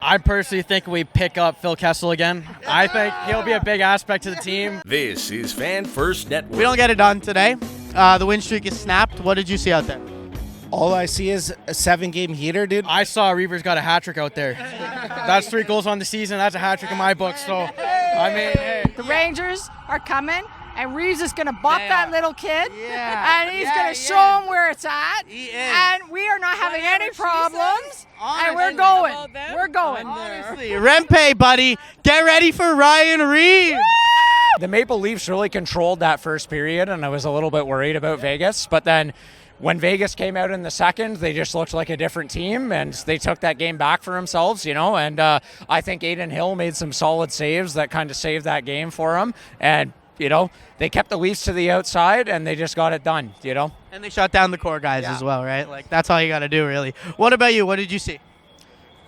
I personally think we pick up Phil Kessel again. I think he'll be a big aspect to the team. This is Fan First Network. We don't get it done today. The win streak is snapped. What did you see out there? All I see is a 7-game heater, dude. I saw Reaves got a hat trick out there. That's 3 goals on the season. That's a hat trick in my book. So, I mean, hey. The Rangers are coming, and Reaves is going to bop that little kid, and he's going to show him where it's at. And we are not having any problems, and we're going. We're going. Honestly, Rempe, buddy, get ready for Ryan Reaves. The Maple Leafs really controlled that first period, and I was a little bit worried about Vegas. But then when Vegas came out in the second, they just looked like a different team, and they took that game back for themselves, you know. And I think Adin Hill made some solid saves that kind of saved that game for him. And, you know, they kept the Leafs to the outside, and they just got it done, you know. And they shut down the core guys as well, right? Like, that's all you got to do, really. What about you? What did you see?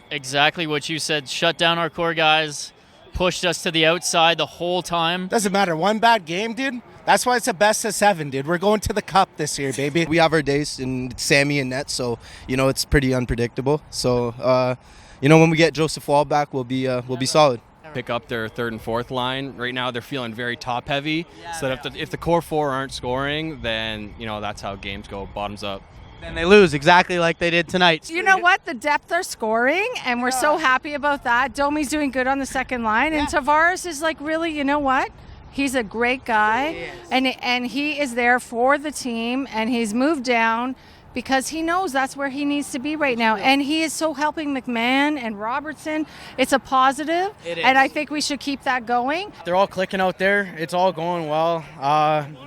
Exactly what you said. Shut down our core guys. Pushed us to the outside the whole time. Doesn't matter. One bad game, dude. That's why it's a best of 7, dude. We're going to the cup this year, baby. We have our days in Sammy and net, so, you know, it's pretty unpredictable. So, you know, when we get Joseph Wall back, we'll be solid. Pick up their third and fourth line. Right now they're feeling very top heavy. So that if the core 4 aren't scoring, then, you know, that's how games go, bottoms up. And they lose exactly like they did tonight. You know what? The depth are scoring, and we're so happy about that. Domi's doing good on the second line, and Tavares is like, really, you know what? He's a great guy, and he is there for the team, and he's moved down because he knows that's where he needs to be right now. And he is so helping McMahon and Robertson. It's a positive, and I think we should keep that going. They're all clicking out there. It's all going well.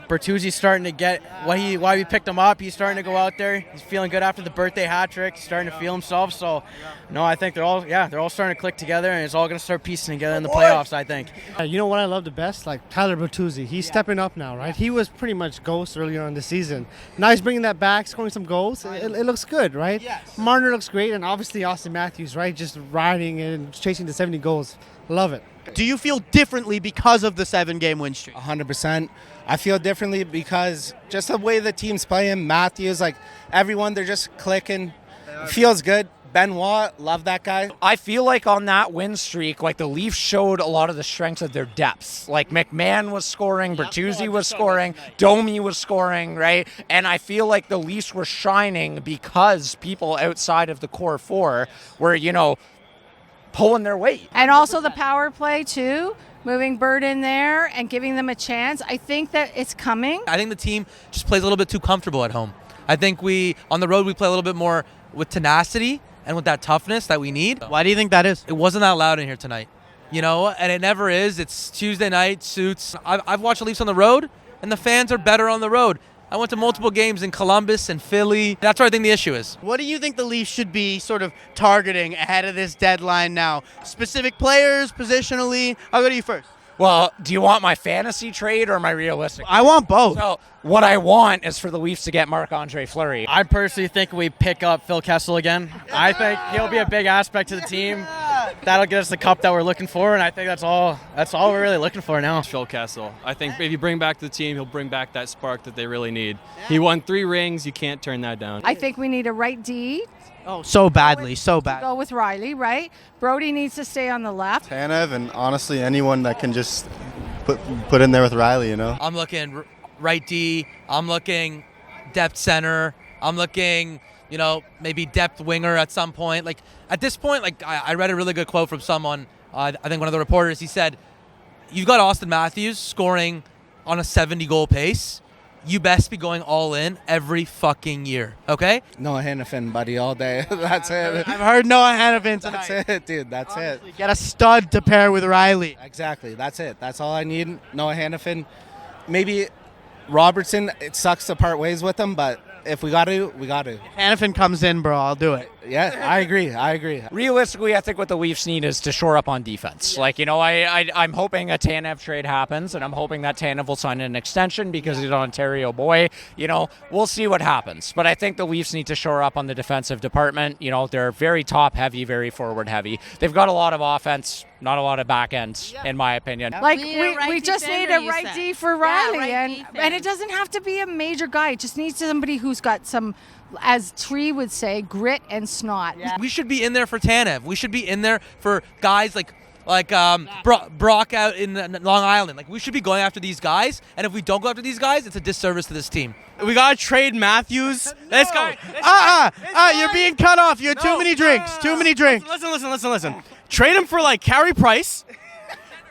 Bertuzzi's starting to get why we picked him up. He's starting to go out there. He's feeling good after the birthday hat trick. He's starting to feel himself. So, no, I think they're all starting to click together, and it's all going to start piecing together in the playoffs, I think. You know what I love the best? Like Tyler Bertuzzi. He's stepping up now, right? He was pretty much ghost earlier on the season. Now he's bringing that back, scoring some goals. It looks good, right? Yes. Marner looks great, and obviously Austin Matthews, right? Just riding and chasing the 70 goals. Love it. Do you feel differently because of the 7-game win streak? 100%. I feel differently because just the way the team's playing, Matthews, like everyone, they're just clicking. Feels good. Benoit, love that guy. I feel like on that win streak, like the Leafs showed a lot of the strengths of their depths. Like McMahon was scoring, Bertuzzi was scoring, Domi was scoring, right? And I feel like the Leafs were shining because people outside of the core 4 were, you know, pulling their weight. And also the power play, too. Moving Bird in there and giving them a chance. I think that it's coming. I think the team just plays a little bit too comfortable at home. I think on the road, we play a little bit more with tenacity and with that toughness that we need. Why do you think that is? It wasn't that loud in here tonight, you know, and it never is. It's Tuesday night, suits. I've watched the Leafs on the road, and the fans are better on the road. I went to multiple games in Columbus and Philly. That's where I think the issue is. What do you think the Leafs should be sort of targeting ahead of this deadline now? Specific players, positionally? I'll go to you first. Well, do you want my fantasy trade or my realistic? I want both. So what I want is for the Leafs to get Marc-Andre Fleury. I personally think we pick up Phil Kessel again. I think he'll be a big aspect to the team. That'll get us the cup that we're looking for, and I think that's all we're really looking for now. Phil Kessel. I think if you bring back the team, he'll bring back that spark that they really need. He won 3 rings. You can't turn that down. I think we need a right D. Oh, so badly, so bad. Go with Riley, right? Brody needs to stay on the left. Tanev and honestly anyone that can just put in there with Riley, you know. I'm looking right D. I'm looking depth center. I'm looking, you know, maybe depth winger at some point. Like at this point, like I read a really good quote from someone. I think one of the reporters. He said, "You've got Austin Matthews scoring on a 70-goal pace. You best be going all in every fucking year, okay?" Noah Hannafin, buddy, all day. That's it. I've heard Noah Hannafin tonight. That's it, dude. That's Honestly, get a stud to pair with Riley. Exactly. That's it. That's all I need. Noah Hannafin. Maybe Robertson, it sucks to part ways with him, but if we got to, we got to. If Hannafin comes in, bro, I'll do it. Yeah, I agree. Realistically, I think what the Leafs need is to shore up on defense. Like, you know, I'm hoping a Tanev trade happens, and I'm hoping that Tanev will sign an extension because he's an Ontario boy. You know, we'll see what happens. But I think the Leafs need to shore up on the defensive department. You know, they're very top-heavy, very forward-heavy. They've got a lot of offense, not a lot of back ends, in my opinion. Like, we just need a right D for Riley, and it doesn't have to be a major guy. It just needs somebody who's got some as Tree would say, grit and snot. We should be in there for Tanev. We should be in there for guys like Brock out in Long Island. Like, we should be going after these guys, and if we don't go after these guys, it's a disservice to this team. We gotta trade Matthews. Let's go. You're being cut off. You had too many drinks. Too many drinks. Listen. Trade him for like Carey Price.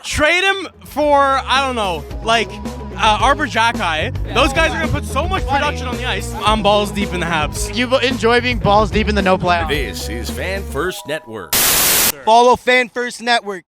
Trade him for, I don't know, like Arbor Jacki. Those guys are gonna put so much production on the ice. I'm balls deep in the Habs. You enjoy being balls deep in the no playoff. This is Fan First Network. Follow Fan First Network.